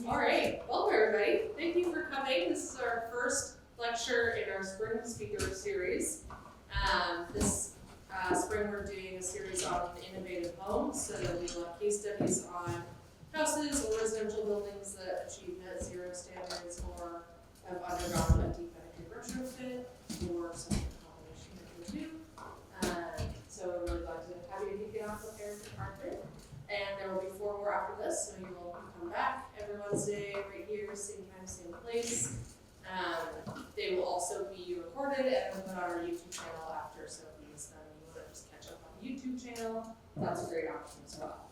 All right, welcome everybody. Thank you for coming. This is our first lecture in our spring speaker series. This spring we're doing a series on innovative homes. So we will have case studies on houses or residential buildings that achieve net zero standards or have undergone a deep retrofit or some combination of the two. So we're really glad to have you kick it off with Eric and Arthur. And there will be 4 more after this, so you will come back every Wednesday right here, same time, same place. They will also be recorded and put on our YouTube channel after, so if you miss them, you want to just catch up on the YouTube channel, that's a great option as well.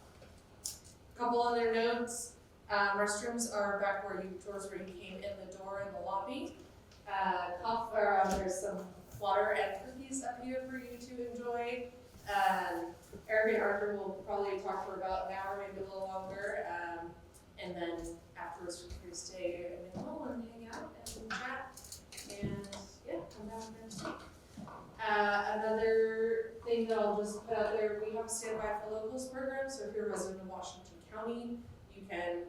A couple other notes, restrooms are back towards where you came in the door in the lobby. There's some water and cookies up here for you to enjoy. Eric and Arthur will probably talk for about an hour, maybe a little longer, and then afterwards we're free to stay in the hall and hang out and chat, and yeah, come down and speak. Another thing that I'll just put out there, we have a Standby for Locals program, so if you're a resident of Washington County, you can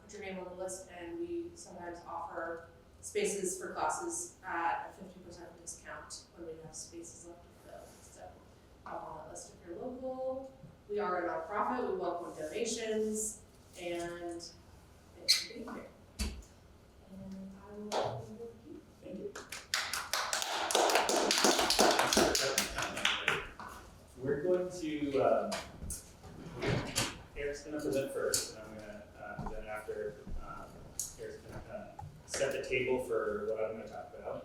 put your name on the list, and we sometimes offer spaces for classes at a 50% discount when we have spaces left to fill. So hop on that list if you're local. We are a nonprofit, we welcome donations, and thanks for being here. And I will thank you. We're going to, Eric's going to present first, and I'm going to present after. Eric's going to set the table for what I'm going to talk about.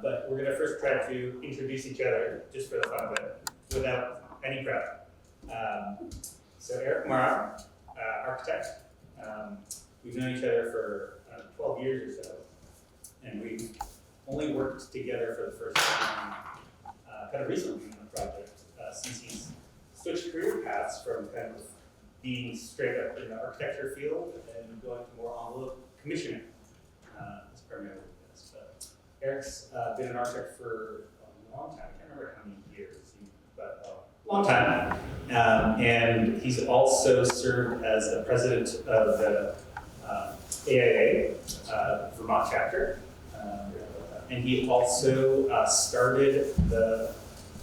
But we're going to first try to introduce each other, just for the fun of it, without any prep. So Eric Morrow, architect. We've known each other for 12 years or so, and we've only worked together for the first time kind of recently on the project, since he's switched career paths from kind of being straight up in the architecture field and going to more envelope commissioning. That's primarily this. But Eric's been an architect for a long time. I can't remember how many years, but a long time. And he's also served as the president of the AIA Vermont chapter. And he also started the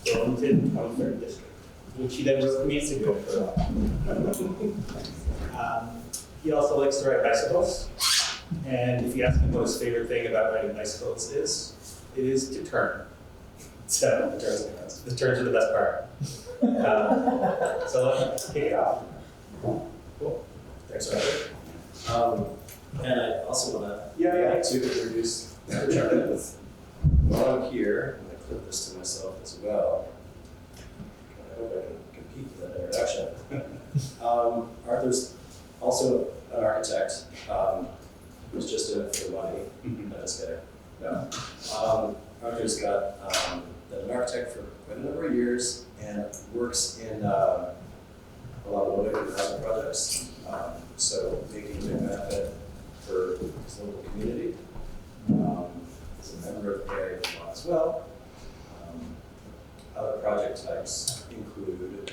Burlington 23rd District, which he then was a musical for a while. He also likes to ride bicycles. And if you ask him what his favorite thing about riding bicycles is, it is to turn. So the turns are the best part. So let's kick it off. Cool. Thanks, Robert. And I also want to introduce Chukhman. While I'm here, I'm going to clip this to myself as well. I hope I can compete with that introduction. Arthur's also an architect. Who's just in it for the money. No, just kidding. No. Arthur's been an architect for quite a number of years and works in a lot of low-income housing projects. So making a big benefit for his local community. He's a member of the area as well. Other project types include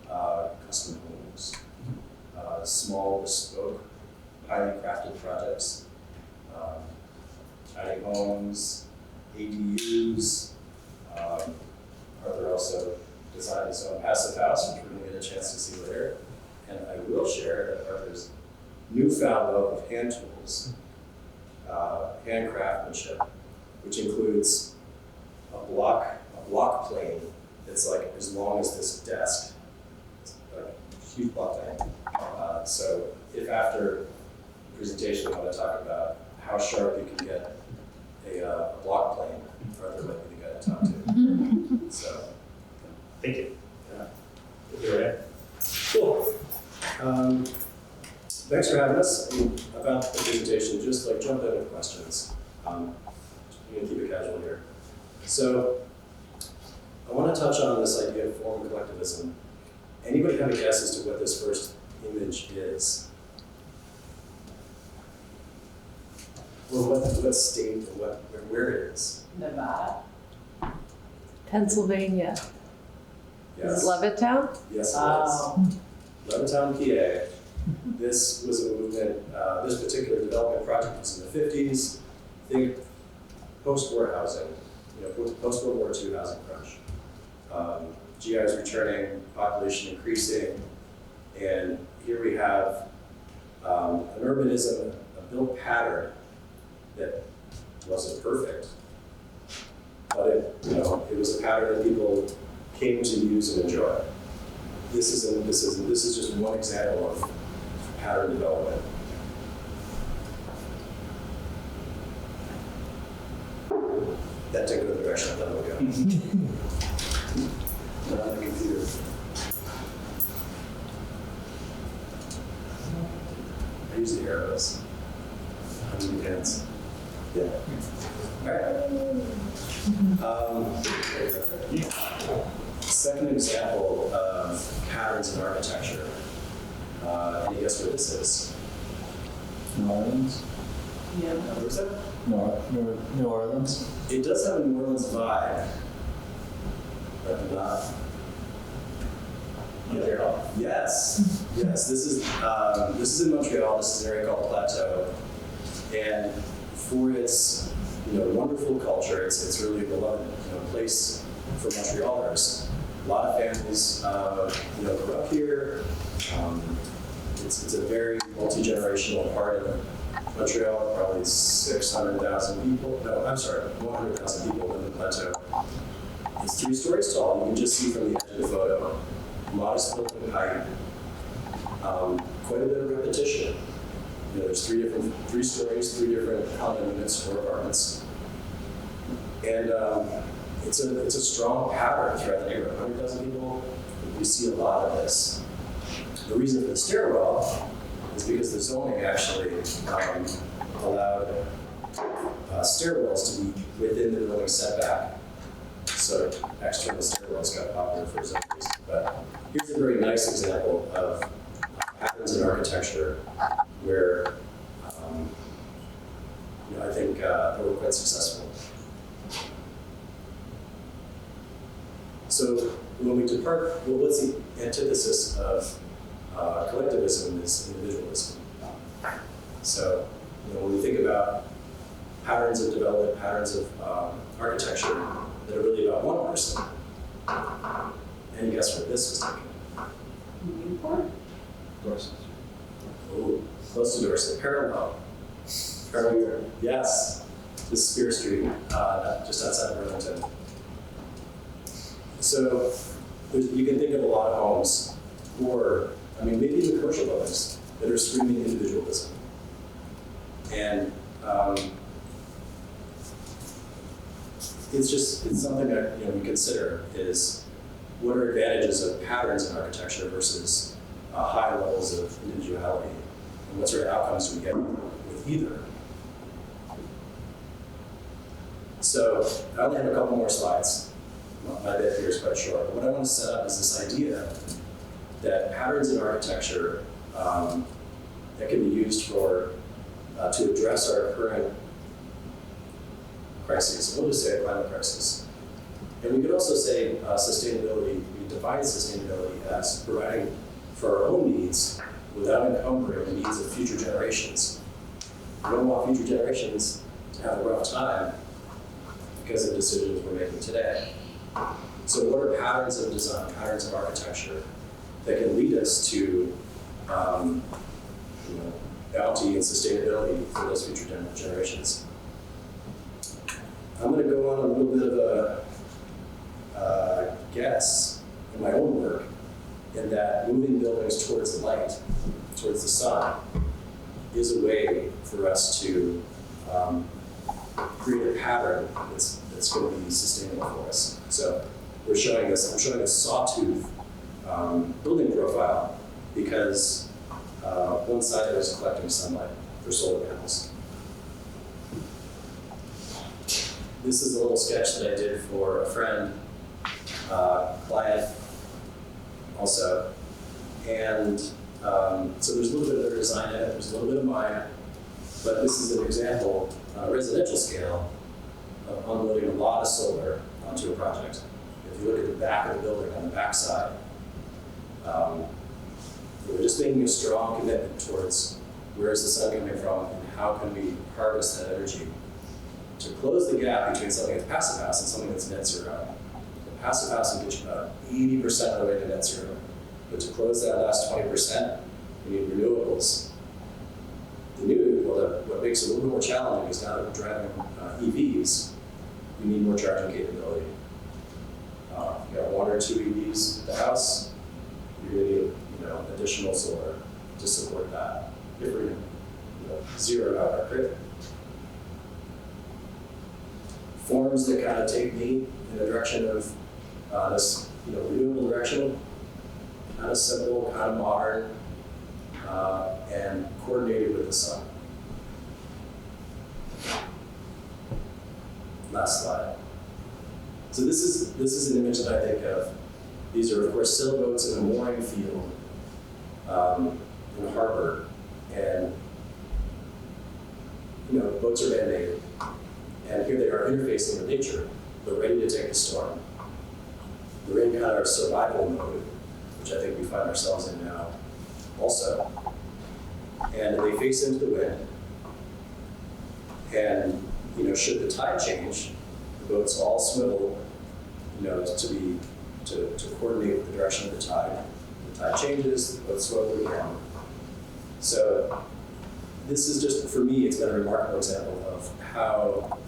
custom homes, small bespoke, highly crafted projects, tiny homes, ADUs. Arthur also designed his own passive house, which we're going to get a chance to see later. And I will share that Arthur's newfound love of hand tools, hand craftsmanship, which includes a block plane that's like as long as this desk, it's a huge block thing. So if after the presentation you want to talk about how sharp you can get a block plane, Arthur might be the guy to talk to. So, Thank you. Yeah. You're right. Cool. Thanks for having us. About the presentation, just like jump in with questions. I'm going to keep it casual here. So, I want to touch on this idea of form collectivism. Anybody have a guess as to what this first image is? Or what state or where it is? Nevada. Pennsylvania. Yes. Levittown? Yes, it Oh. is. Levittown, PA. This was a movement, this particular development project was in the 50s. Think post-war housing, post-World War II housing crunch. GIs returning, population increasing, and here we have an urbanism, a built pattern that wasn't perfect, but it was a pattern that people came to use and enjoy. This is just one example of pattern development. That didn't go the direction I thought it would go. Not on the computer. I use the arrows. How do you dance? Yeah. All right. Second example of patterns in architecture. Any guess what this is? New Orleans? Yeah. What was that? New Orleans? It does have a New Orleans vibe, but not. Montreal. Yes, yes. This is in Montreal. This is an area called Plateau, and for its wonderful culture, it's really a beloved place for Montrealers. A lot of families grew up here. It's a very multi-generational part of Montreal. Probably 600,000 people. No, I'm sorry, 100,000 people live in the Plateau. It's 3 stories tall. You can just see from the edge of the photo. Modest building height. Quite a bit of repetition. There's 3 stories, 3 different condo units or apartments, and it's a strong pattern throughout the neighborhood. 100,000 people. You see a lot of this. The reason for the stairwell is because the zoning actually allowed stairwells to be within the building setback. So external stairwells got popular for some reason. But here's a very nice example of patterns in architecture where I think they were quite successful. So when we depart, what's the antithesis of collectivism is individualism. So when we think about patterns of development, patterns of architecture that are really about one person, any guess what this was thinking? Newport? Dorset. Oh, close to Dorset. Parallel. Yes. This is Spear Street, just outside of Burlington. So you can think of a lot of homes, or maybe even commercial buildings that are screaming individualism. And it's something that we consider is what are advantages of patterns in architecture versus high levels of individuality, and what sort of outcomes do we get with either. So I only have a couple more slides. My bit here is quite short, but what I want to set up is this idea that patterns in architecture that can be used for to address our current crises. We'll just say a climate crisis. And we could also say sustainability. We define sustainability as providing for our own needs without encumbering the needs of future generations. We don't want future generations to have a rough time because of decisions we're making today. So what are patterns of design, patterns of architecture that can lead us to bounty and sustainability for those future generations? I'm going to go on a little bit of a guess in my own work, in that moving buildings towards the light, towards the sun, is a way for us to create a pattern that's going to be sustainable for us. So I'm showing a sawtooth building profile because one side of it is collecting sunlight for solar panels. This is a little sketch that I did for a friend, client also. And so there's a little bit of their design in it, there's a little bit of mine, but this is an example on a residential scale of unloading a lot of solar onto a project. If you look at the back of the building on the back side, We're just making a strong commitment towards where is the sun coming from and how can we harvest that energy to close the gap between something that's passive house and something that's net zero. The passive house can get you about 80% of the way to net zero, but to close that last 20%, we need renewables. What makes it a little bit more challenging is now that we're driving EVs, we need more charging capability. You got 1 or 2 EVs at the house, you're going to need additional solar to support that if we're going to zero out our grid. Forms that kind of take me in the direction of this renewable direction, kind of simple, kind of modern, and coordinated with the sun. Last slide. So this is an image that I think of. These are, of course, sailboats in a mooring field in a harbor, and boats are man-made, and here they are interfacing with nature. They're ready to take the storm. They're in kind of survival mode, which I think we find ourselves in now, also. And they face into the wind, and should the tide change, the boats all swivel, to coordinate with the direction of the tide. The tide changes, the boats swivel again. So this is just, for me, it's been a remarkable example of how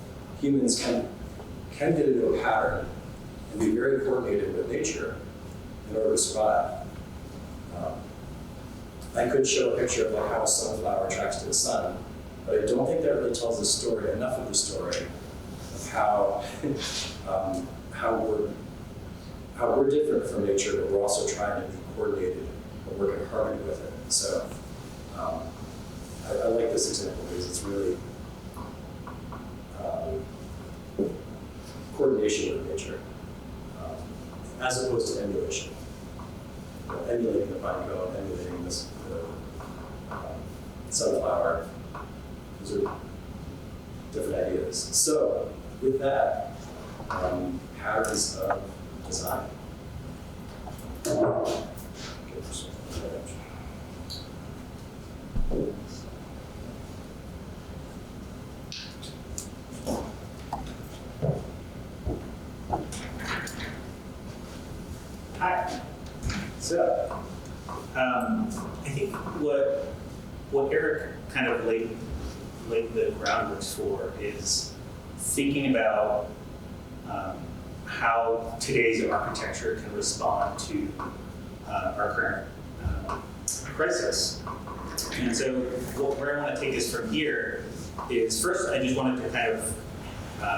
humans can get into a pattern and be very coordinated with nature in order to survive. I could show a picture of how a sunflower tracks to the sun, but I don't think that really tells the story, enough of the story, of how we're different from nature, but we're also trying to be coordinated and work in harmony with it. So I like this example because it's really coordination with nature, as opposed to emulation. Emulating the pine cone, emulating the sunflower. Those are different ideas. So, with that, patterns of design. Hi. So, I think what Eric kind of laid the groundwork for is thinking about how today's architecture can respond to our current crisis. And so where I want to take this from here is, first I just wanted to kind of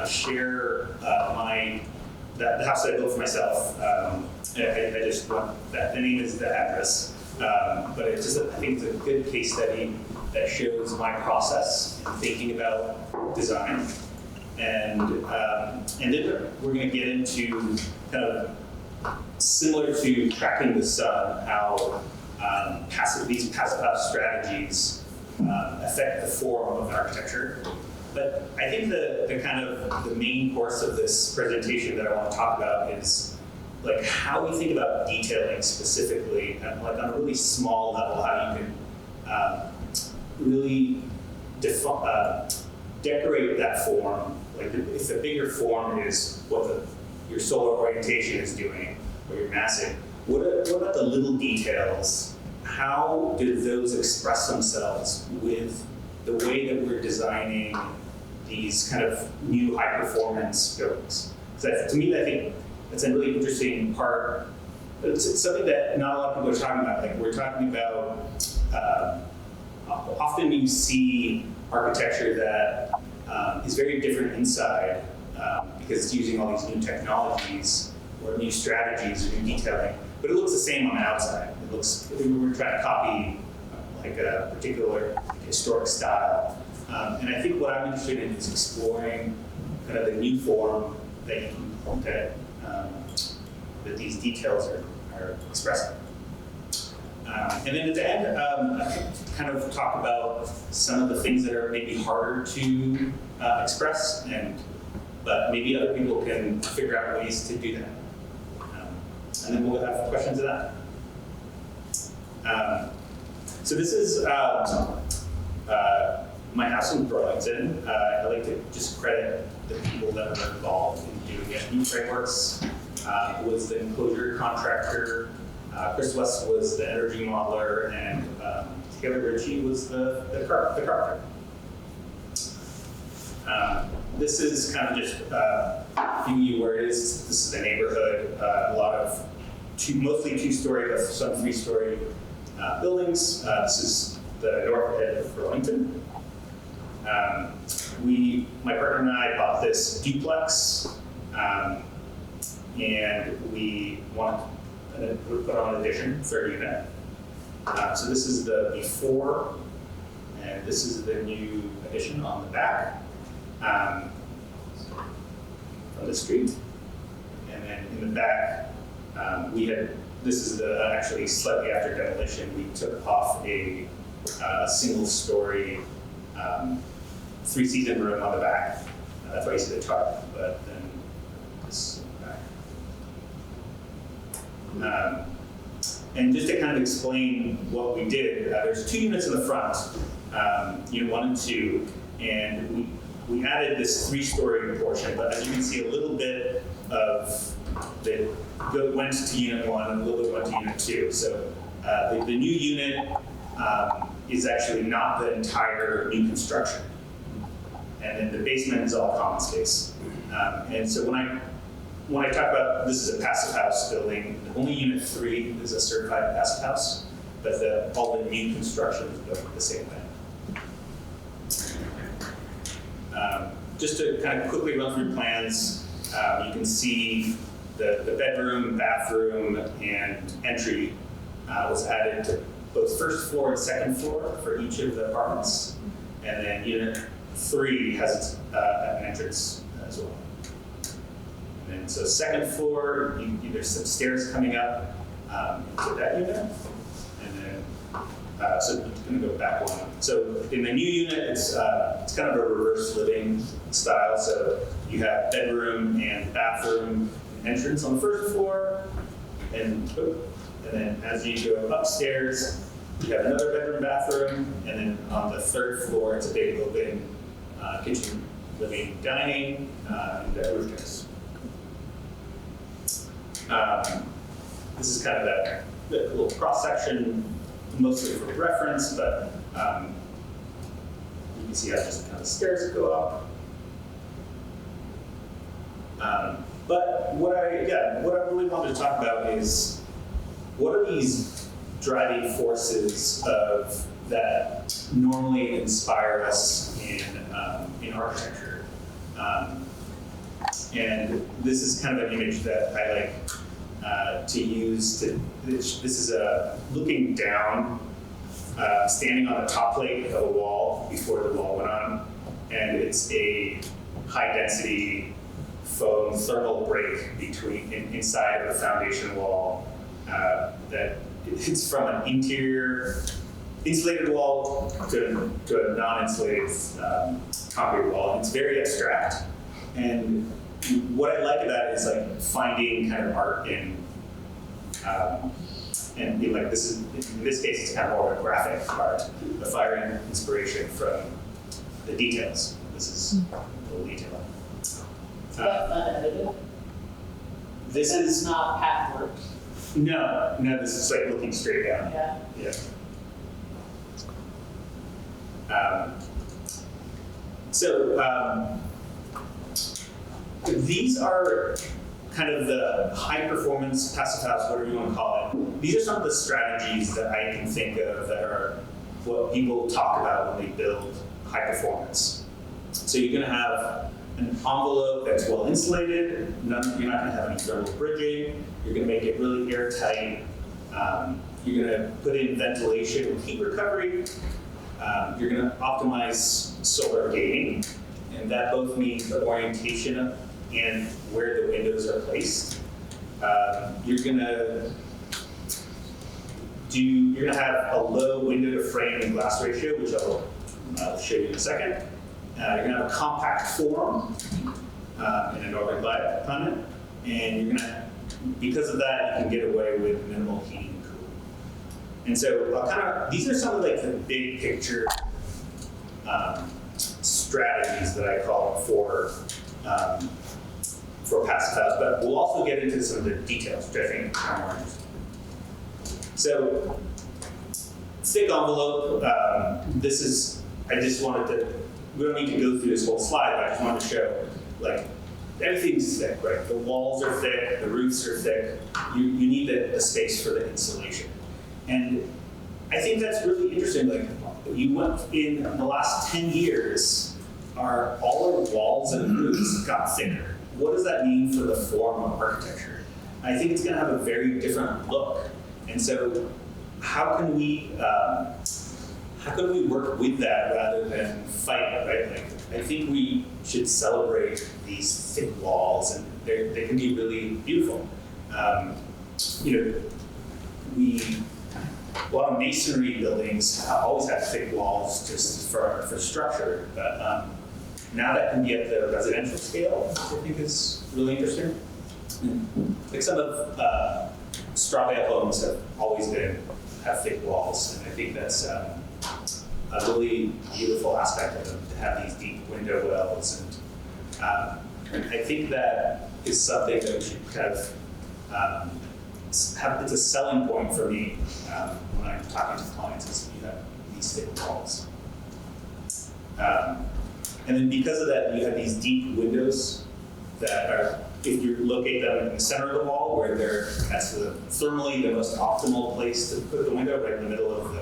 share the house that I built for myself. I just want that. The name is the address, but it's just I think it's a good case study that shows my process in thinking about design, and then we're going to get into kind of similar to tracking the sun, how these passive house strategies affect the form of architecture. But I think the kind of the main course of this presentation that I want to talk about is how we think about detailing specifically, and on a really small level, how you can really decorate that form. If the bigger form is what your solar orientation is doing, or your massing, what about the little details? How do those express themselves with the way that we're designing these kind of new high-performance buildings? So to me, I think that's a really interesting part. It's something that not a lot of people are talking about. We're talking about, often you see architecture that is very different inside because it's using all these new technologies or new strategies or new detailing, but it looks the same on the outside. It looks, we're trying to copy a particular historic style. And I think what I'm interested in is exploring kind of the new form that that these details are expressing. And then at the end, I can kind of talk about some of the things that are maybe harder to express, but maybe other people can figure out ways to do that. And then we'll have questions of that. So this is my house in Burlington. I like to just credit the people that were involved in doing it. New Frameworks was the enclosure contractor. Chris West was the energy modeler, and Taylor Ritchie was the carpenter. This is kind of just giving you where it is. This is the neighborhood. A lot of mostly two-story, but some three-story buildings. This is the north end of Burlington. My partner and I bought this duplex, and we want to put on an addition, third unit. So this is the before, and this is the new addition on the back from the street. And then in the back, this is actually slightly after demolition, we took off a single-story three-season room on the back. That's why you see the tarp, but then this back. And just to kind of explain what we did, there's 2 units in the front, unit 1 and 2, and we added this 3-story portion, but as you can see, a little bit of it went to unit 1 and a little bit went to unit 2. So the new unit is actually not the entire new construction. And then the basement is all common space. And so when I talk about this is a passive house building, only unit 3 is a certified passive house, but all the new construction is built the same way. Just to kind of quickly run through plans, you can see the bedroom, bathroom, and entry was added to both first floor and second floor for each of the apartments. And then unit 3 has an entrance as well. And then so second floor, there's some stairs coming up into that unit. And then, so I'm gonna go back one. So in the new unit, it's kind of a reverse living style. So you have bedroom and bathroom entrance on the first floor. And then as you go upstairs, you have another bedroom, bathroom. And then on the third floor, it's a big open kitchen, living, dining, and roof terrace. This is kind of that little cross section, mostly for reference, but you can see how just kind of stairs go up. But what I really wanted to talk about is what are these driving forces that normally inspire us in architecture. And this is kind of an image that I like to use. This is looking down, standing on the top plate of a wall before the wall went on, and it's a high-density foam thermal break inside of the foundation wall that it's from an interior insulated wall to a non-insulated concrete wall. It's very abstract, and what I like about it is like finding kind of art in, and like this is in this case it's kind of more of a graphic art, the firing inspiration from the details. This is a little detail. Unedited? This That's is not patchwork. no. This is like looking straight down. Yeah. Yeah. These are kind of the high performance passive house, whatever you want to call it. These are some of the strategies that I can think of that are what people talk about when they build high performance. So you're going to have an envelope that's well insulated. You're not going to have any thermal bridging. You're going to make it really airtight. You're going to put in ventilation with heat recovery. You're going to optimize solar gating, and that both means the orientation and where the windows are placed. You're going to have a low window to frame and glass ratio, which I'll show you in a second. You're going to have a compact form and an northern glide on it, and you're going to, because of that, you can get away with minimal heating and And so these are some of like the big picture strategies that I call for passive house, but we'll also get into some of the details, which I think are more interesting. So, thick envelope, this is, I just wanted to, we don't need to go through this whole slide, but I just wanted to show, like, everything's thick, right? The walls are thick, the roofs are thick, you need a space for the insulation. And I think that's really interesting, like, you went in the last 10 years, all our walls and roofs got thicker. What does that mean for the form of architecture? I think it's going to have a very different look. And so, how can we work with that rather than fight it? Right? Like, I think we should celebrate these thick walls, and they can be really beautiful. A lot of masonry buildings always have thick walls just for structure, but now that can be at the residential scale, which I think is really interesting. Like some of straw-bale homes have always have thick walls, and I think that's a really beautiful aspect of them, to have these deep window wells. And I think that is something that we should kind of it's a selling point for me when I'm talking to clients, is you have these thick walls. And then because of that, you have these deep windows that are, if you locate them in the center of the wall, where that's thermally the most optimal place to put the window, right in the middle of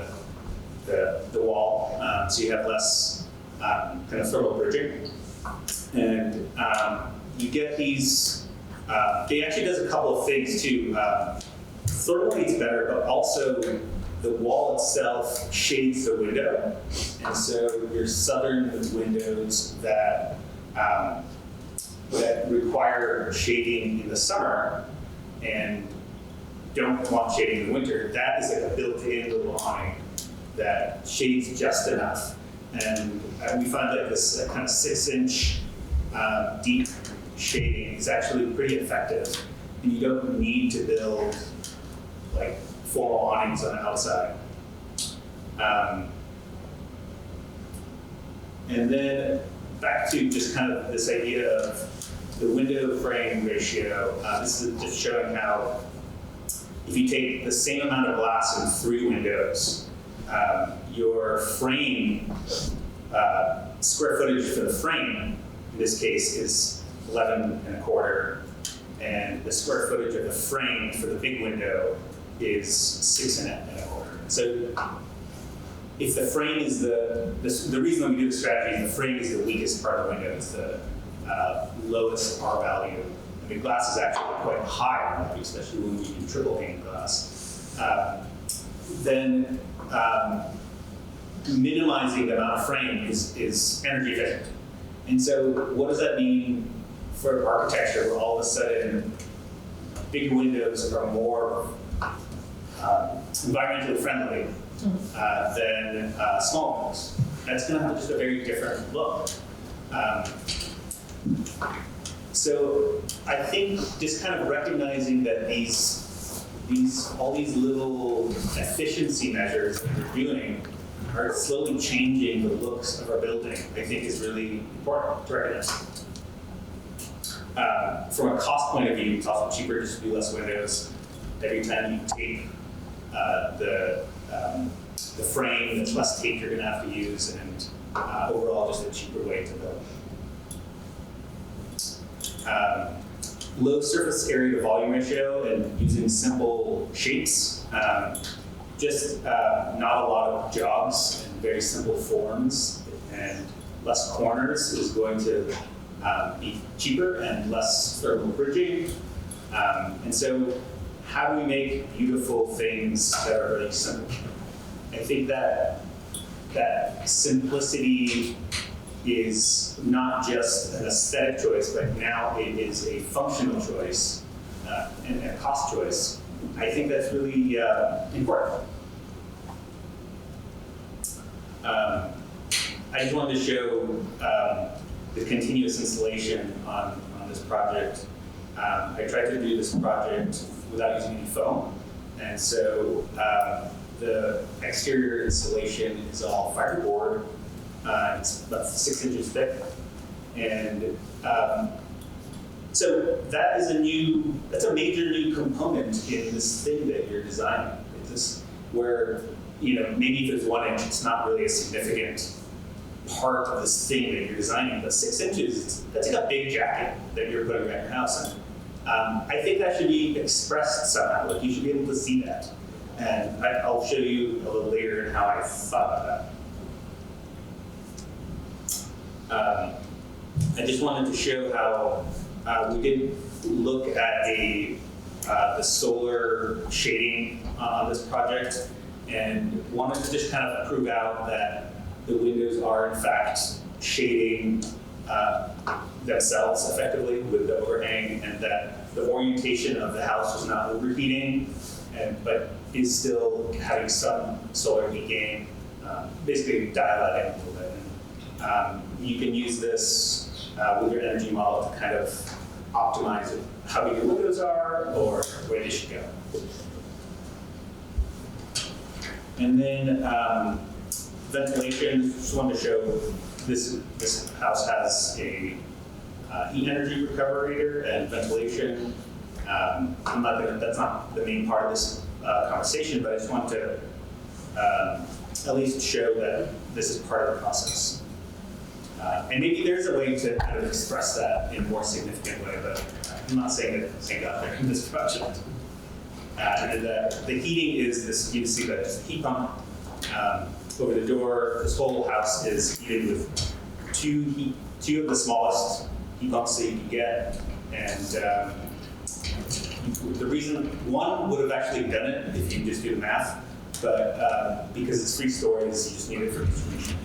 the wall. So you have less kind of thermal bridging. And you get these, it actually does a couple of things too. Thermally it's better, but also the wall itself shades the window. And so your southern windows that require shading in the summer and don't want shading in the winter, that is like a built-in little awning that shades just enough. And we find that this kind of 6-inch deep shading is actually pretty effective. And you don't need to build like formal awnings on the outside. And then back to just kind of this idea of the window frame ratio. This is just showing how if you take the same amount of glass in 3 windows, your frame, square footage for the frame, in this case, is 11 1/4, and the square footage of the frame for the big window is 6 1/4. So if the frame is the reason we do the strategy is the frame is the weakest part of the window, it's the lowest R value. I mean, glass is actually quite high R value, especially when we do triple pane glass. Then minimizing the amount of frame is energy efficient. And so what does that mean for architecture, where all of a sudden big windows are more environmentally friendly than small windows? That's going to have just a very different look. So I think just kind of recognizing that all these little efficiency measures that we're doing are slowly changing the looks of our building, I think is really important to recognize. From a cost point of view, it's also cheaper just to do less windows. Every time you tape the frame, there's less tape you're going to have to use, and overall just a cheaper way to build. Low surface area to volume ratio and using simple shapes. Just not a lot of jobs and very simple forms and less corners is going to be cheaper and less thermal bridging. And so how do we make beautiful things that are really simple? I think that simplicity is not just an aesthetic choice, but now it is a functional choice and a cost choice. I think that's really important. I just wanted to show the continuous installation on this project. I tried to do this project without using any foam, and so the exterior insulation is all fiberboard. It's about 6 inches thick. And so that's a major new component in this thing that you're designing. It's this, where, maybe if it's 1 inch, it's not really a significant part of this thing that you're designing, but 6 inches, that's like a big jacket that you're putting around your house. And I think that should be expressed somehow, like you should be able to see that. And I'll show you a little later how I thought about that. I just wanted to show how we did look at the solar shading on this project, and wanted to just kind of prove out that the windows are in fact shading themselves effectively with the overhang, and that the orientation of the house is not overheating, but is still having some solar heat gain, basically dial that in a little bit. You can use this with your energy model to kind of optimize how big your windows are or where they should go. And then ventilation, just wanted to show this house has a heat energy recuperator and ventilation. That's not the main part of this conversation, but I just want to at least show that this is part of the process. And maybe there's a way to kind of express that in a more significant way, but I'm not saying that it's out there in this project. And the heating is this, you see that it's a heat pump over the door. This whole house is heated with two of the smallest heat pumps that you can get. And the reason one would have actually done it if you just do the math, but because it's 3 stories, you just need it for distribution.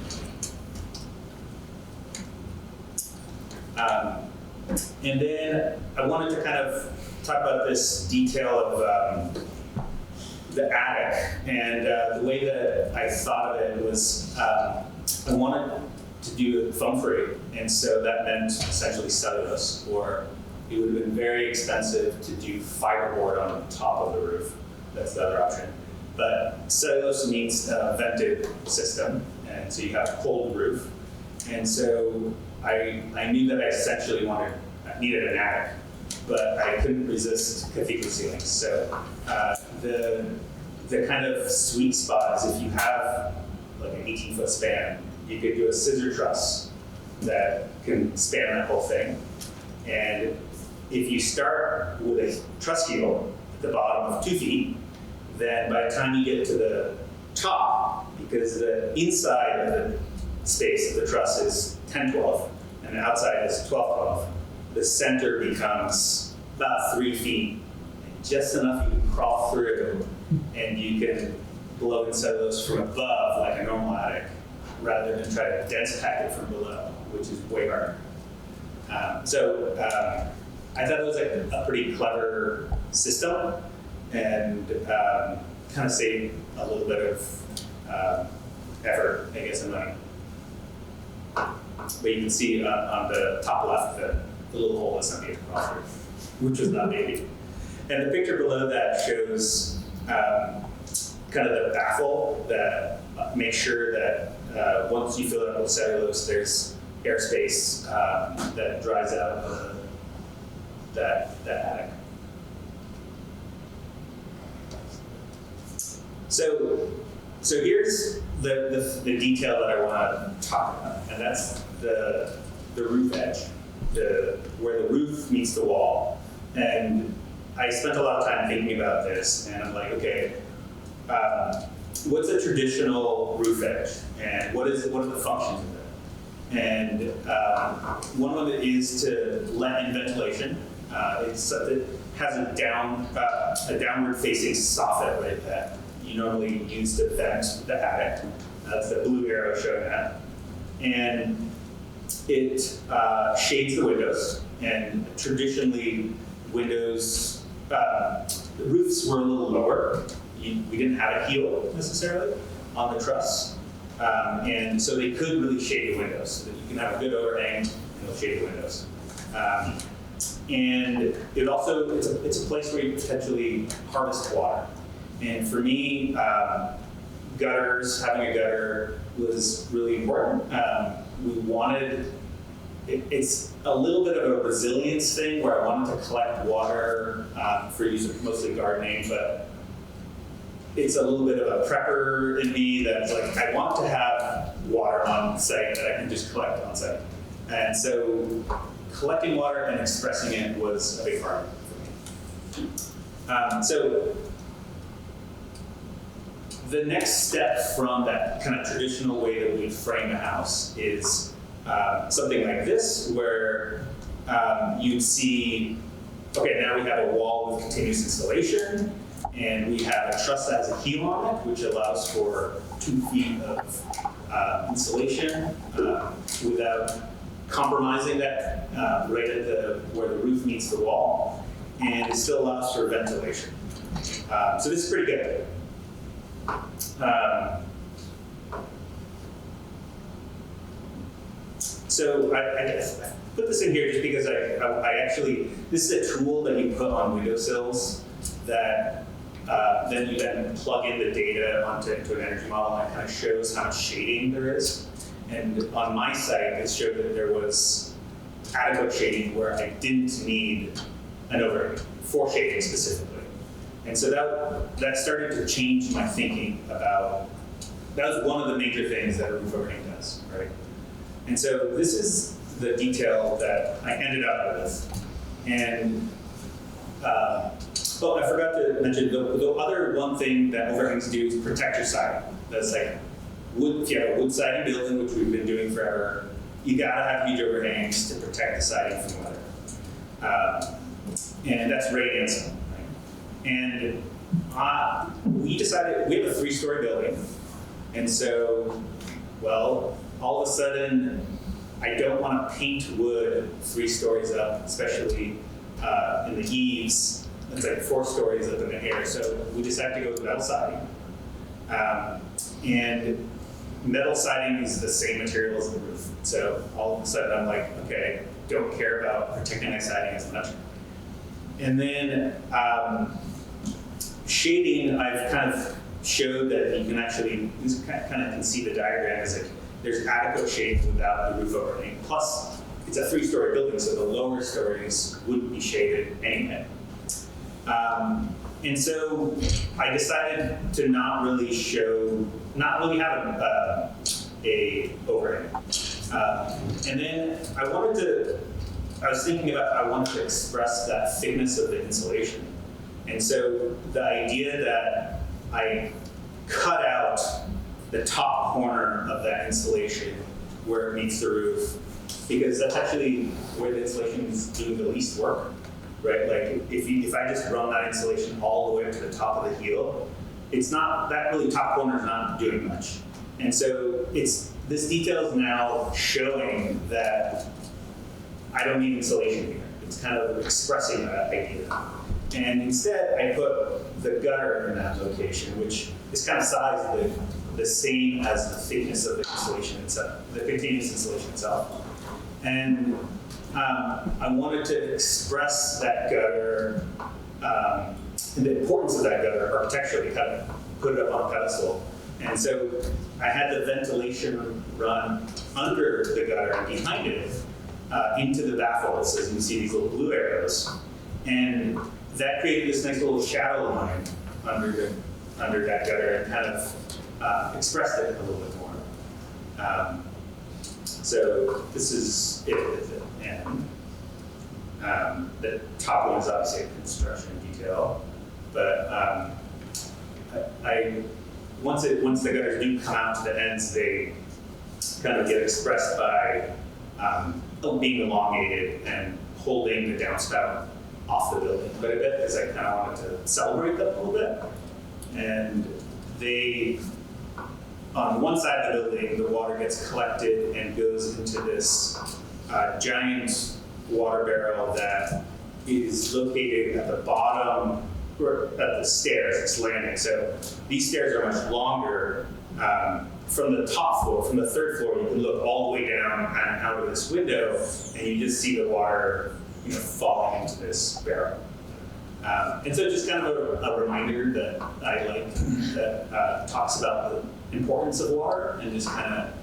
And then I wanted to kind of talk about this detail of the attic, and the way that I thought of it was I wanted to do it foam free, and so that meant essentially cellulose, or it would have been very expensive to do fiberboard on the top of the roof. That's the other option. But cellulose means a vented system, and so you have a cold roof. And so I knew that I essentially needed an attic, but I couldn't resist cathedral ceilings. So the kind of sweet spot is if you have like an 18-foot span, you could do a scissor truss that can span that whole thing. And if you start with a truss heel at the bottom of 2 feet, then by the time you get to the top, because the inside of the space of the truss is 10-12, and the outside is 12-12, the center becomes about 3 feet, just enough you can crawl through, and you can blow in cellulose from above like a normal attic, rather than try to dense pack it from below, which is way harder. So I thought it was like a pretty clever system, and kind of saved a little bit of effort, I guess, and money. But you can see on the top left the little hole that's not being crossed through, which was not maybe. And the picture below that shows kind of the baffle that makes sure that once you fill it up with cellulose, there's airspace that dries out of that attic. So here's the detail that I want to talk about, and that's the roof edge, where the roof meets the wall. And I spent a lot of time thinking about this, and I'm like, okay, what's a traditional roof edge, and what are the functions of it? And one of it is to let in ventilation. It has a downward facing soffit, right, that you normally use to vent the attic. That's the blue arrow showing that. And it shades the windows. And traditionally, windows, the roofs were a little lower. We didn't have a heel necessarily on the truss. And so they could really shade the windows, so that you can have a good overhang and it'll shade the windows. And it also, it's a place where you potentially harvest water. And for me, gutters, having a gutter was really important. We wanted, it's a little bit of a resilience thing where I wanted to collect water for use of mostly gardening, but it's a little bit of a prepper in me that's like, I want to have water on site that I can just collect on site. And so collecting water and expressing it was a big part of it for me. So the next step from that kind of traditional way that we frame a house is something like this, where you'd see, okay, now we have a wall with continuous installation, and we have a truss that has a heel on it, which allows for 2 feet of insulation without compromising that right at where the roof meets the wall, and it still allows for ventilation. So this is pretty good. So I put this in here just because I actually, this is a tool that you put on windowsills that then you then plug in the data into an energy model, and it kind of shows how much shading there is. And on my site, it showed that there was adequate shading where I didn't need an overhang for shading specifically. And so that started to change my thinking about, that was one of the major things that a roof overhang does, right? And so this is the detail that I ended up with. And, I forgot to mention, the other one thing that overhangs do is protect your siding. That's like, if you have a wood siding building, which we've been doing forever, you gotta have huge overhangs to protect the siding from weather. And that's rain and sun. And we decided, we have a 3-story building, and so, well, all of a sudden, I don't want to paint wood 3 stories up, especially in the eaves. It's like 4 stories up in the air, so we decided to go with metal siding. And metal siding is the same material as the roof, so all of a sudden I'm like, okay, don't care about protecting my siding as much. And then shading, I've kind of showed that you can actually, you kind of can see the diagram as like, there's adequate shade without the roof overhang. Plus, it's a 3-story building, so the lower stories wouldn't be shaded anyway. And so I decided to not really have a overhang. And then I was thinking about how I wanted to express that thickness of the insulation. And so the idea that I cut out the top corner of that insulation where it meets the roof, because that's actually where the insulation is doing the least work, right? Like if I just run that insulation all the way up to the top of the heel, it's not, that really top corner is not doing much. And so this detail is now showing that I don't need insulation here. It's kind of expressing that idea. And instead, I put the gutter in that location, which is kind of sized the same as the thickness of the insulation itself, the continuous insulation itself. And I wanted to express that gutter, and the importance of that gutter architecturally, kind of put it up on a pedestal. And so I had the ventilation run under the gutter and behind it into the baffles, as you can see these little blue arrows. And that created this nice little shadow line under that gutter and kind of expressed it a little bit more. So this is it at the end. The top one is obviously a construction detail, but once the gutters do come out to the ends, they kind of get expressed by being elongated and holding the downspout off the building quite a bit, because I kind of wanted to celebrate them a little bit. And they, on one side of the building, the water gets collected and goes into this giant water barrel that is located at the bottom, or at the stairs, it's landing. So these stairs are much longer. From the top floor, from the 3rd floor, you can look all the way down and out of this window, and you just see the water falling into this barrel. And so just kind of a reminder that I like that talks about the importance of water and just kind of,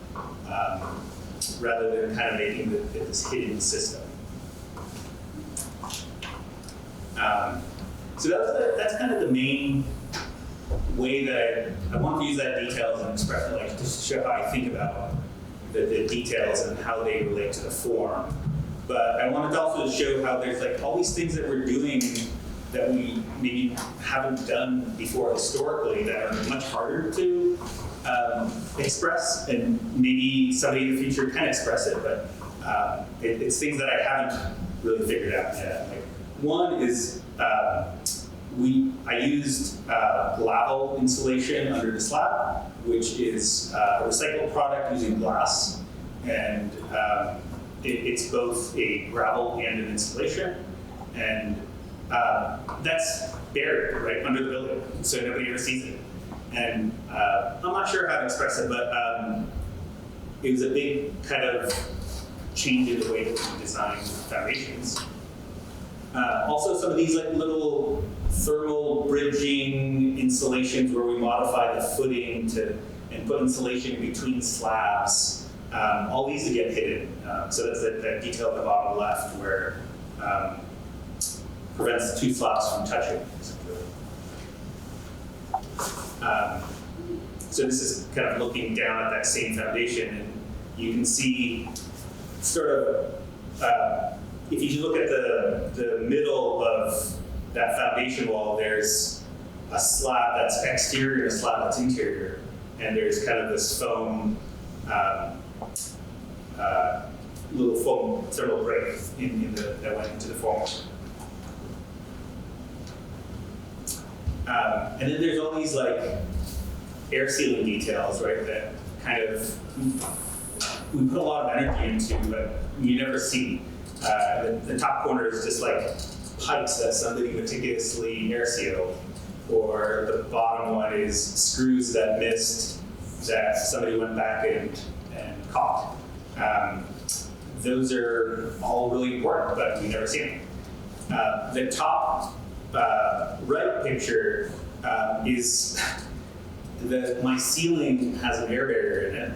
rather than kind of making this hidden system. So that's kind of the main way that I want to use that details and express it, like just to show how I think about the details and how they relate to the form. But I wanted to also show how there's like all these things that we're doing that we maybe haven't done before historically that are much harder to express, and maybe somebody in the future can express it, but it's things that I haven't really figured out yet. Like, one is I used Laval insulation under the slab, which is a recycled product using glass, and it's both a gravel and an insulation, and that's buried right under the building, so nobody ever sees it. And I'm not sure how to express it, but it was a big kind of change in the way that we design foundations. Also, some of these like little thermal bridging insulations where we modify the footing and put insulation between slabs. All these get hidden. So that's that detail at the bottom left where prevents two slabs from touching. So this is kind of looking down at that same foundation, and you can see sort of, if you look at the middle of that foundation wall, there's a slab that's exterior and a slab that's interior, and there's kind of this foam, little foam thermal break that went into the form. And then there's all these like air sealing details, right, that kind of we put a lot of energy into, but you never see. The top corner is just like pipes that somebody meticulously air sealed, or the bottom one is screws that missed that somebody went back and caulked. Those are all really important, but we never see them. The top right picture is my ceiling has an air barrier in it,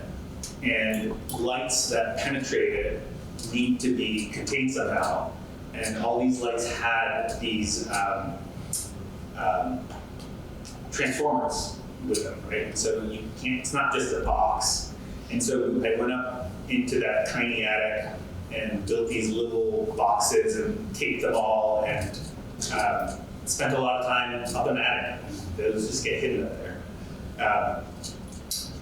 and lights that penetrate it need to be contained somehow. And all these lights had these transformers with them, right? And so you can't, it's not just a box. And so I went up into that tiny attic and built these little boxes and taped them all, and spent a lot of time up in the attic. Those just get hidden up there.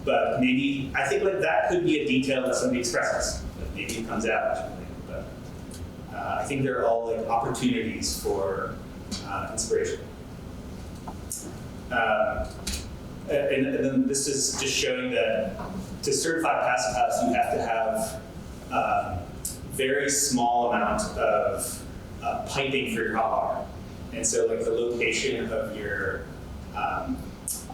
But maybe, I think like that could be a detail that somebody expresses. Like maybe it comes out or something. But I think they're all like opportunities for inspiration. And then this is just showing that to certify Passive House, you have to have very small amount of piping for your hot water. And so like the location of your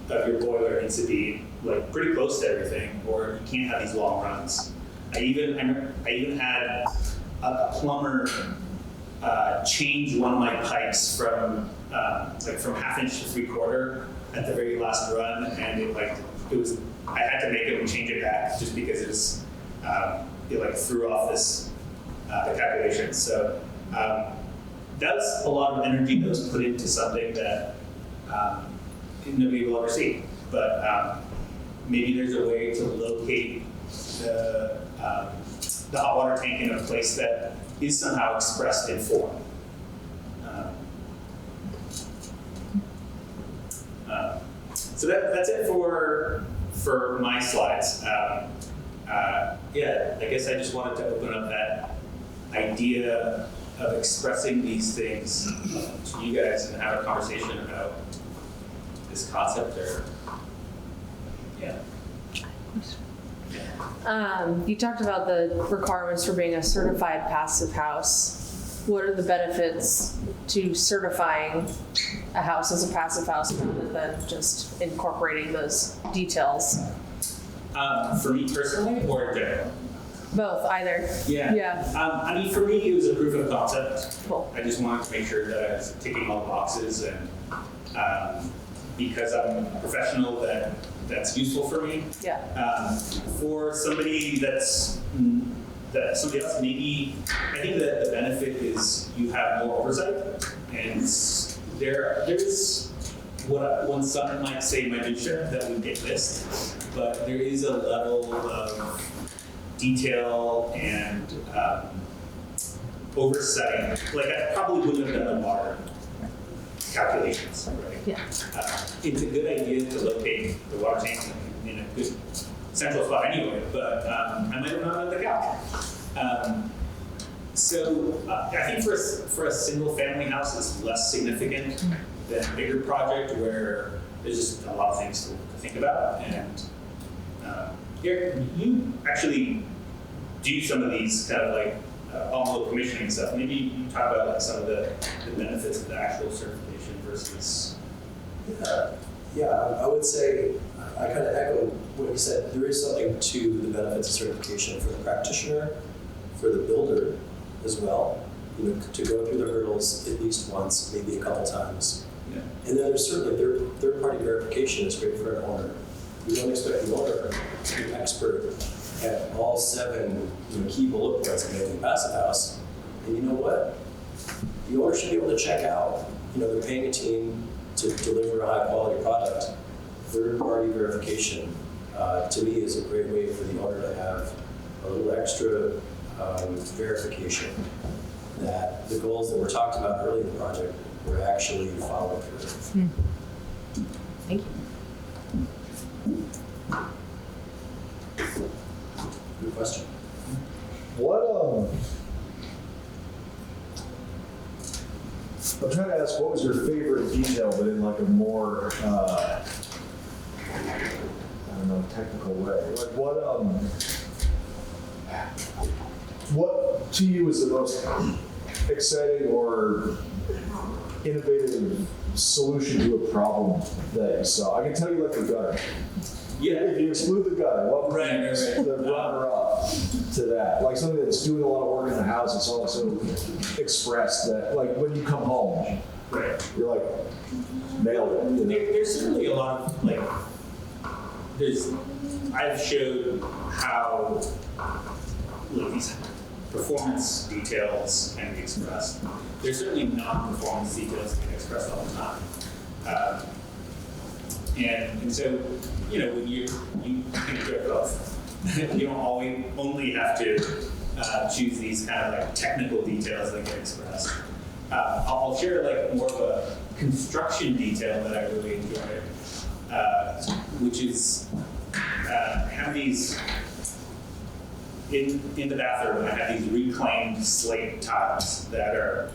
boiler needs to be like pretty close to everything, or you can't have these long runs. I even had a plumber change one of my pipes from from 1/2 inch to 3/4 at the very last run, and I had to make him change it back just because it threw off the calculations. So that's a lot of energy that was put into something that nobody will ever see. But maybe there's a way to locate the hot water tank in a place that is somehow expressed in form. So that's it for my slides. Yeah, I guess I just wanted to open up that idea of expressing these things to you guys and have a conversation about this concept, or yeah. You talked about the requirements for being a certified passive house. What are the benefits to certifying a house as a passive house rather than just incorporating those details? For me personally, or in general? Both, either. Yeah. Yeah, I mean, for me, it was a proof of concept. cool. I just wanted to make sure that I was ticking all the boxes, and because I'm a professional, that's useful for me. Yeah, For somebody that somebody else, maybe I think that the benefit is you have more oversight, and there's what one son might say minutia that we get missed, but there is a level of detail and oversight. Like I probably wouldn't have done the water calculations, right? yeah. It's a good idea to locate the water tank in a good central spot anyway, but I might have not done the calc. So I think for a single family house, it's less significant than a bigger project where there's just a lot of things to think about. And here, you actually do some of these kind of like envelope commissioning stuff. Maybe you talk about like some of the benefits of the actual certification versus. Yeah, I would say, I kind of echo what you said. There is something to the benefits of certification for the practitioner, for the builder as well. You know, to go through the hurdles at least once, maybe a couple times. Yeah. And then there's certainly third-party verification is great for an owner. We don't expect the owner to be expert at all 7 key bullet points of making a passive house. And you know what? The owner should be able to check out. They're paying a team to deliver a high-quality product. Third-party verification, to me, is a great way for the owner to have a little extra verification that the goals that were talked about early in the project were actually followed through. Thank you. Good question. I'm trying to ask, what was your favorite detail, but in like a more, I don't know, technical way? Like what to you was the most exciting or innovative solution to a problem that you saw? I can tell you like the gutter. Yeah. If you exclude the gutter, what would be Right. the runner-up to that? Like something that's doing a lot of work in the house, it's also expressed that, like when you come home, Right. you're like, nailed it. You know? There's certainly a lot of like, I've showed how like these performance details can be expressed. There's certainly non-performance details that can be expressed all the time. And so, when you integrate both, you don't only have to choose these kind of like technical details that get expressed. I'll share like more of a construction detail that I really enjoyed, which is have these in the bathroom. I have these reclaimed slate tiles that are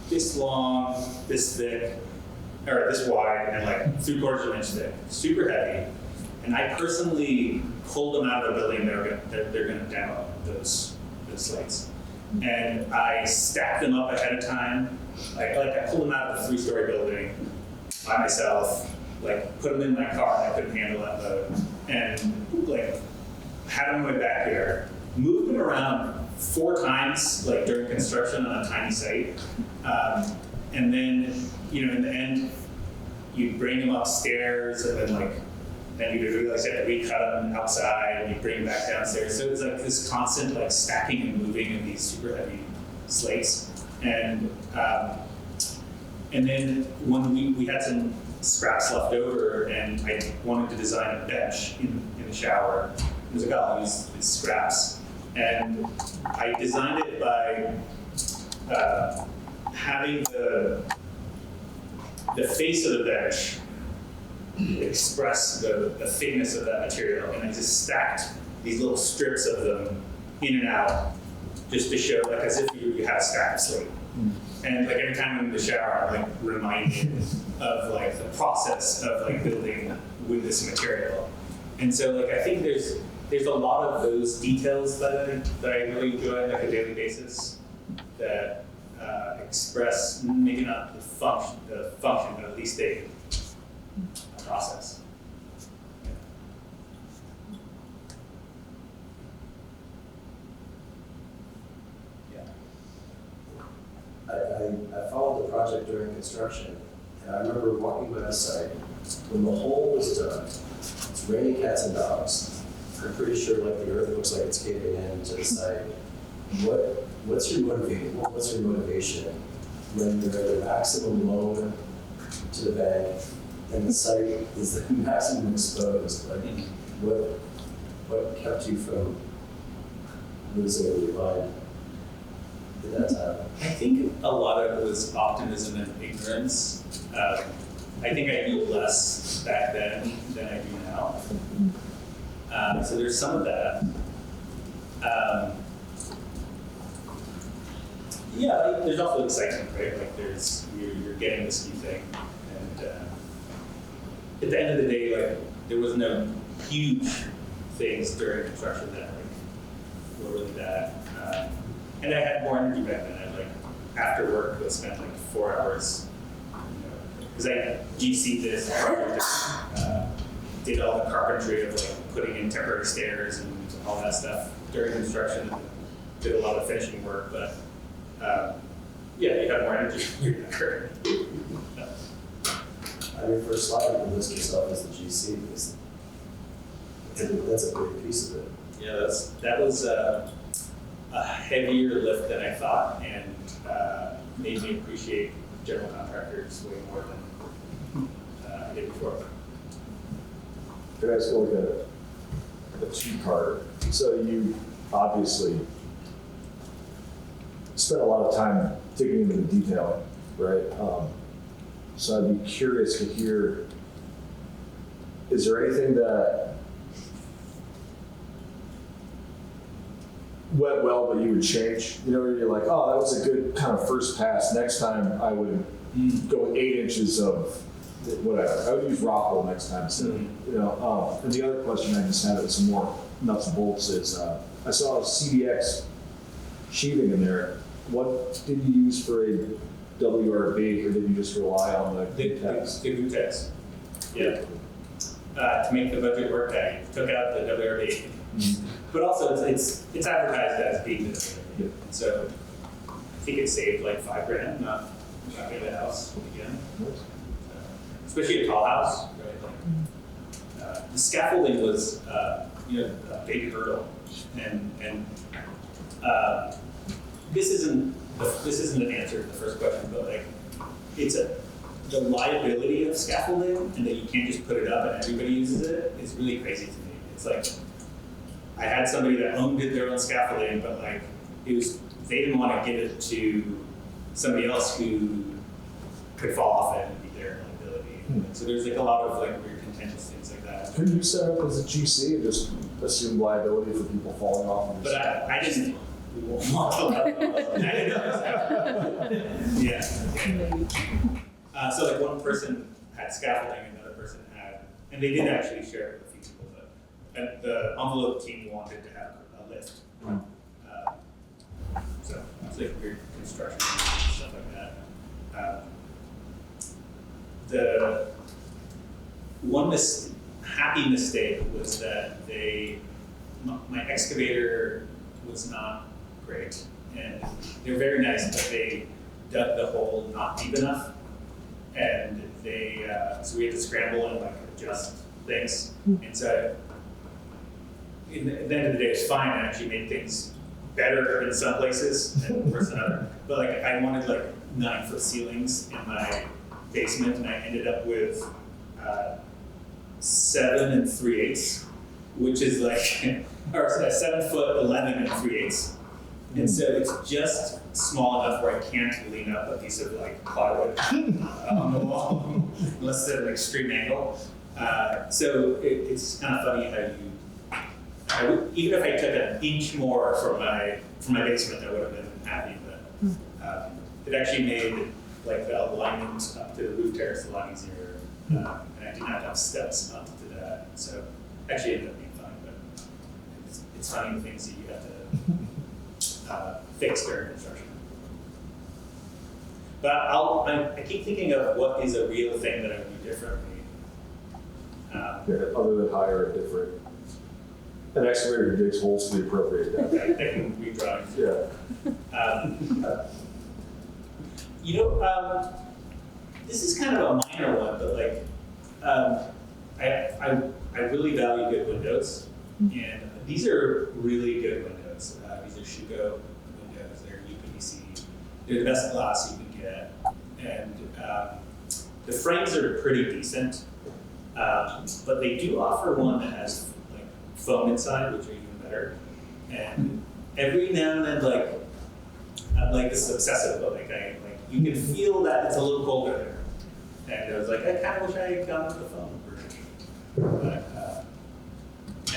this long, this thick, or this wide, and like 3/4 of an inch thick, super heavy. And I personally pulled them out of the building. They're going to demo those slates, and I stacked them up ahead of time. I pulled them out of the 3-story building by myself. Like put them in my car, and I couldn't handle that load, and like had them in my back here. Moved them around 4 times, like during construction on a tiny site, and then in the end, you bring them upstairs, and then you realize you have to recut them outside, and you bring them back downstairs. So it's like this constant like stacking and moving of these super heavy slates, and then when we had some scraps left over, and I wanted to design a bench in the shower. There's a guy who used these scraps, and I designed it by having the face of the bench express the thickness of that material, and I just stacked these little strips of them in and out, just to show like as if you had a stack of slate. And like every time I'm in the shower, I'm like reminded of like the process of like building with this material. And so like I think there's a lot of those details that I really enjoy on like a daily basis that express maybe not the function, but at least a process. construction, and I remember walking by the site, when the hole was done, it's raining cats and dogs. I'm pretty sure like the earth looks like it's caving in to the site. What's your motivation when you're at the maximum loan to the bank and the site is the maximum exposed? Like, what kept you from losing your mind at that time? I think a lot of it was optimism and ignorance. I think I knew less back then than I do now. So there's some of that. Yeah, like, there's also excitement, right? Like you're getting this new thing, and at the end of the day, like there was no huge things during construction that like were really bad. And I had more energy back then. I like after work would spend like 4 hours, because I GC'd this project, did all the carpentry of like putting in temporary stairs and all that stuff during construction. Did a lot of finishing work, but yeah, you have more energy when you're younger. On your first slide, you can list yourself as the GC because that's a big piece of it. Yeah, that was a heavier lift than I thought, and made me appreciate general contractors way more than I did before. Can I ask you like a two-part? So you obviously spent a lot of time digging into the detailing, right? So I'd be curious to hear, is there anything that went well but you would change? You know, where you're like, oh, that was a good kind of first pass. Next time I would go 8 inches of whatever. I would use rock wool next time instead of, you know. And the other question I just had with some more nuts and bolts is, I saw a CDX sheathing in there. What did you use for a WRB, or did you just rely on the text? The Gutex. Yeah. To make the budget work, I took out the WRB. But also, it's advertised as being the WRB. Yeah. So I think it saved like $5,000, not in the house again. Especially a tall house, right? The scaffolding was, a big hurdle, and this isn't an answer to the first question, but like, it's the liability of scaffolding, and that you can't just put it up and everybody uses it is really crazy to me. It's like I had somebody that owned their own scaffolding, but like they didn't want to give it to somebody else who could fall off it and be their liability. So there's like a lot of like weird contentious things like that. Could you set up as a GC and just assume liability for people falling off? But I didn't want to let them. I didn't know. Yeah. So like one person had scaffolding, another person had, and they did actually share it with a few people, but the envelope team wanted to have a lift. So it's like weird construction and stuff like that. The one happy mistake was that my excavator was not great, and they're very nice, but they dug the hole not deep enough, and so we had to scramble and like adjust things, and so at the end of the day, it's fine. I actually made things better in some places and worse in others. But like I wanted like 9-foot ceilings in my basement, and I ended up with 7 3/8, which is like, or 7 foot 11 3/8. And so it's just small enough where I can't lean up a piece of like plywood on the wall unless it's at an extreme angle. So it's kind of funny how even if I took an inch more from my basement, I would have been happy. But it actually made like the alignment up to the roof terrace a lot easier, and I did not have steps up to that. So actually ended up being fine. But it's funny the things that you have to fix during construction. But I keep thinking of what is a real thing that I would do differently. Other than hire a different, an excavator who digs holes to the appropriate depth. I can redraw. Yeah. this is kind of a minor one, but like, I really value good windows, and these are really good windows. These are Schuko windows. They're UPVC. They're the best glass you can get, and the frames are pretty decent. But they do offer one that has like foam inside, which are even better. And every now and then, like, I'm like this is obsessive, but like you can feel that it's a little colder there. And I was like, I kind of wish I had gone with the foam version. But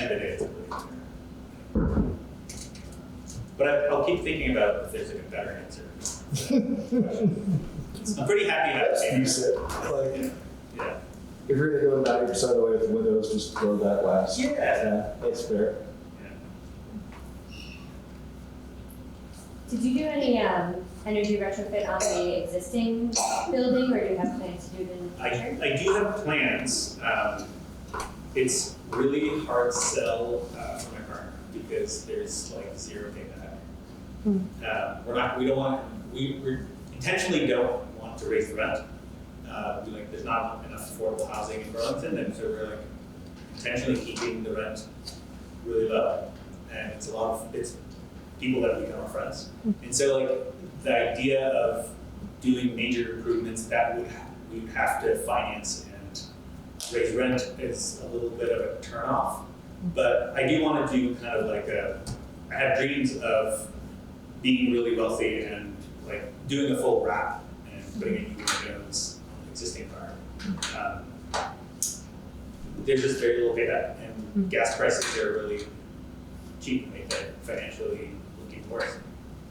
end of the day, it's really good. But I'll keep thinking about if there's like a better answer. I'm pretty happy how That's it decent. Like, Yeah. if you're gonna go 90% of the way with the windows, just throw that last. Yeah. Yeah, that's fair. Did you do any energy retrofit on the existing building, or do you have plans to do it in the future? I do have plans. It's really hard sell for my partner because there's like zero payback. We intentionally don't want to raise the rent. There's not enough affordable housing in Burlington, and so we're like intentionally keeping the rent really low. And it's people that become our friends. And so like the idea of doing major improvements that we would have to finance and raise rent is a little bit of a turnoff. But I do want to do kind of like I have dreams of being really wealthy and like doing a full wrap and putting in new windows on the existing environment. There's just very little payback, and gas prices are really cheap and make that financially looking worse.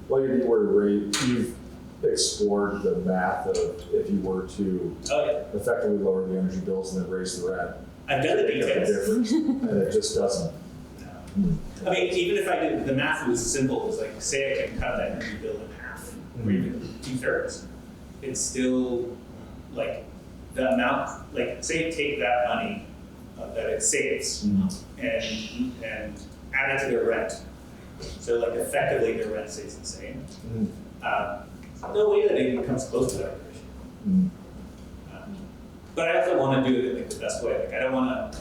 Well, you've explored the math of if you were to Oh yeah, effectively lower the energy bills and then raise the rent. I've done the Make up details. difference, and it just doesn't. No. I mean, even if I did, the math was simple. It's like, say I can cut that energy bill in half, or even 2/3. It's still like the amount, like say take that money that it saves and add it to their rent. So like effectively their rent stays the same. No way that it even comes close to that ratio. But I also want to do it in like the best way. Like I don't want to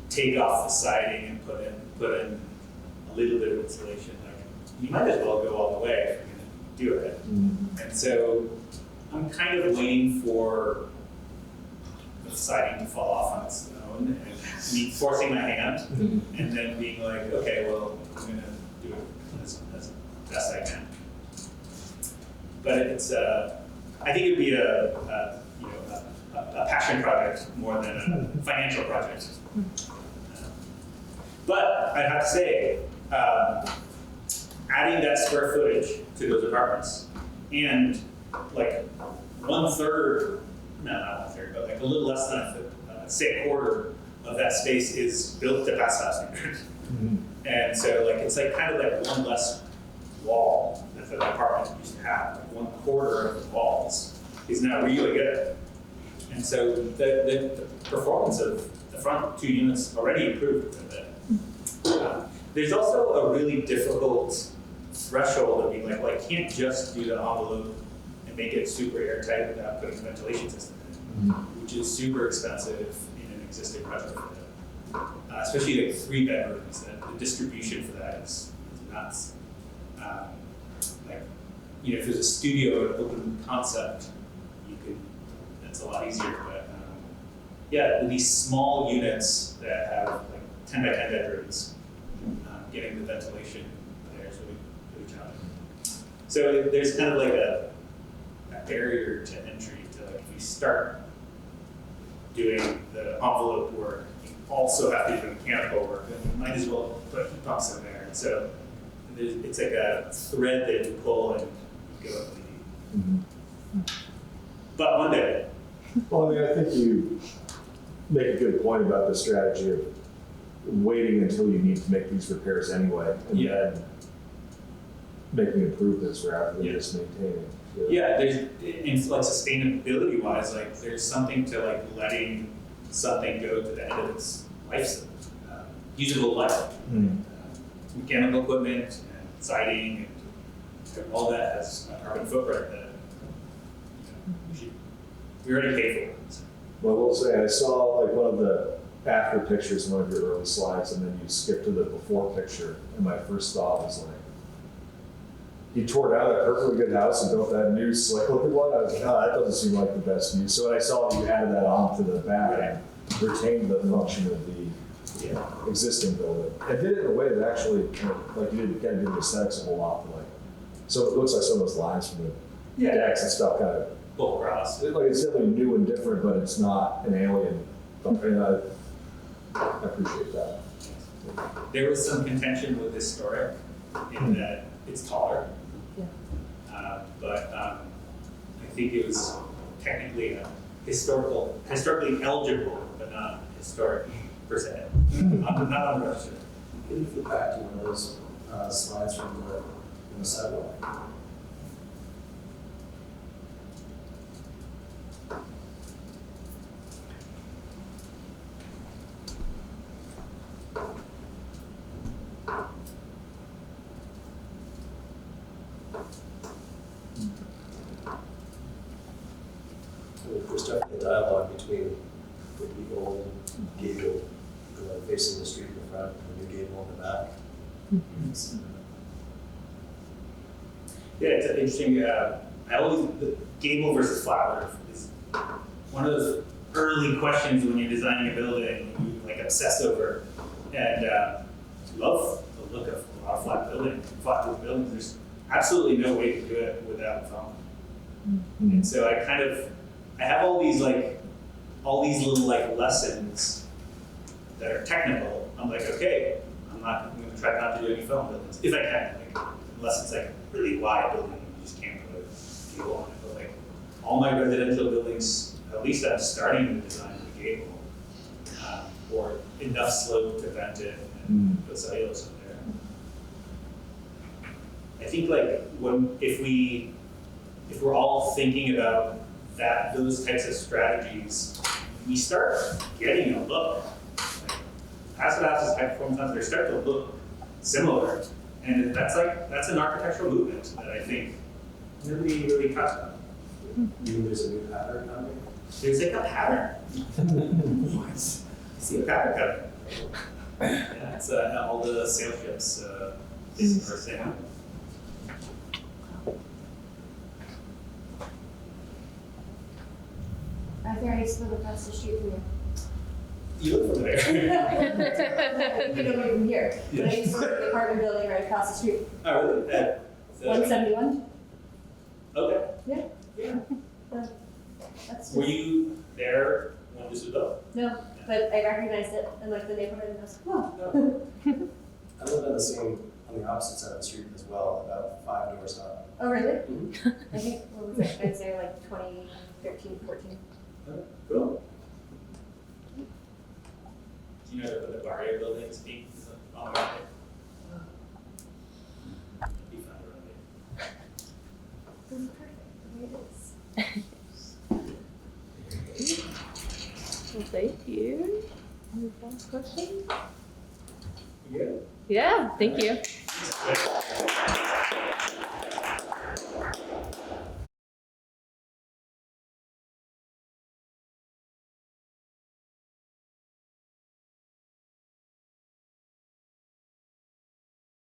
take off the siding and put in a little bit of insulation. Like you might as well go all the way if you're going to do it. And so I'm kind of waiting for the siding to fall off on its own and me forcing my hand and then being like, okay, well, I'm going to do it as best I can. But it's, I think it'd be a passion project more than a financial project. But I'd have to say, adding that square footage to those apartments and like 1/3, no, not 1/3, but like a little less than say a quarter of that space is built to pass house standards. And so like it's like kind of like one less wall that the apartment used to have. Like 1/4 of the walls is now really good. And so the performance of the front two units already improved a bit. There's also a really difficult threshold of being like, well, I can't just do the envelope and make it super airtight without putting a ventilation system in it, which is super expensive in an existing retrofit. Especially like 3 bedrooms, the distribution for that is nuts. If there's a studio, an open concept, it's a lot easier. But with these small units that have like 10 by 10 bedrooms, getting the ventilation there is really challenging. So there's kind of like a barrier to entry to like if you start doing the envelope work, you also have to do the mechanical work, and you might as well put heat pumps in there. And so it's like a thread that you pull and you go up the deep. But one day. Well, I mean, I think you make a good point about the strategy of waiting until you need to make these repairs anyway, and then making improvements rather than just maintaining. There's like sustainability wise, like there's something to like letting something go to the end of its life, usable life. Mechanical equipment and siding and all that has a carbon footprint that we should We already paid for it. So. Well, I will say, I saw like one of the after pictures in one of your early slides, and then you skipped to the before picture, and my first thought was like, he tore down that perfectly good house and built that new slick looking one. I was like, oh, that doesn't seem like the best view. So when I saw that you added that on to the back and retained the function of the existing building, and did it in a way that actually, like you did, kind of give the aesthetics a whole lot. Like, so it looks like some of those lines from the decks and stuff kind of Full cross. like it's definitely new and different, but it's not an alien. And I appreciate that. There was some contention with historic in that it's taller. Yeah. But I think it was technically historically eligible, but not historic per se. Not on the register. Can you flip back to one of those slides from the sidewalk? There's definitely a dialogue between the old gable facing the street in the front and the new gable in the back. Yeah, it's an interesting. The gable versus flat roof is one of those early questions when you're designing a building you like obsess over, and love the look of a lot of flat roof buildings. There's absolutely no way to do it without foam, and so I have all these little like lessons that are technical. I'm like, okay, I'm going to try not to do any foam buildings if I can, unless it's like a really wide building and you just can't put a gable on it. But like all my residential buildings, at least I'm starting to design the gable or enough slope to vent it and put cellulose in there. I think like if we're all thinking about those types of strategies, we start getting a look. Like, passive houses, high performance houses, they start to look similar, and that's an architectural movement that I think nobody really touched on. You mean there's a new pattern coming? There's like a pattern. What? I see a pattern coming. Yeah, it's all the sail ships are saying. I think I used to live across the street from you. You live from there. You don't even here. But I used to live in the apartment building right across the street. Oh, really? 171? Okay. Yeah. That's Were just, you there when this was built? no, but I recognized it in like the neighborhood and I was like, oh. I live on the opposite side of the street as well, about 5 doors up. Oh, really? I think, what was it? I'd say like 2013, 14. Cool. Do you know what the Barrio building's being on the market? Be fun to run This is perfect, the way it is. Well, thank you. Any last questions? You good? Yeah, thank you. Good.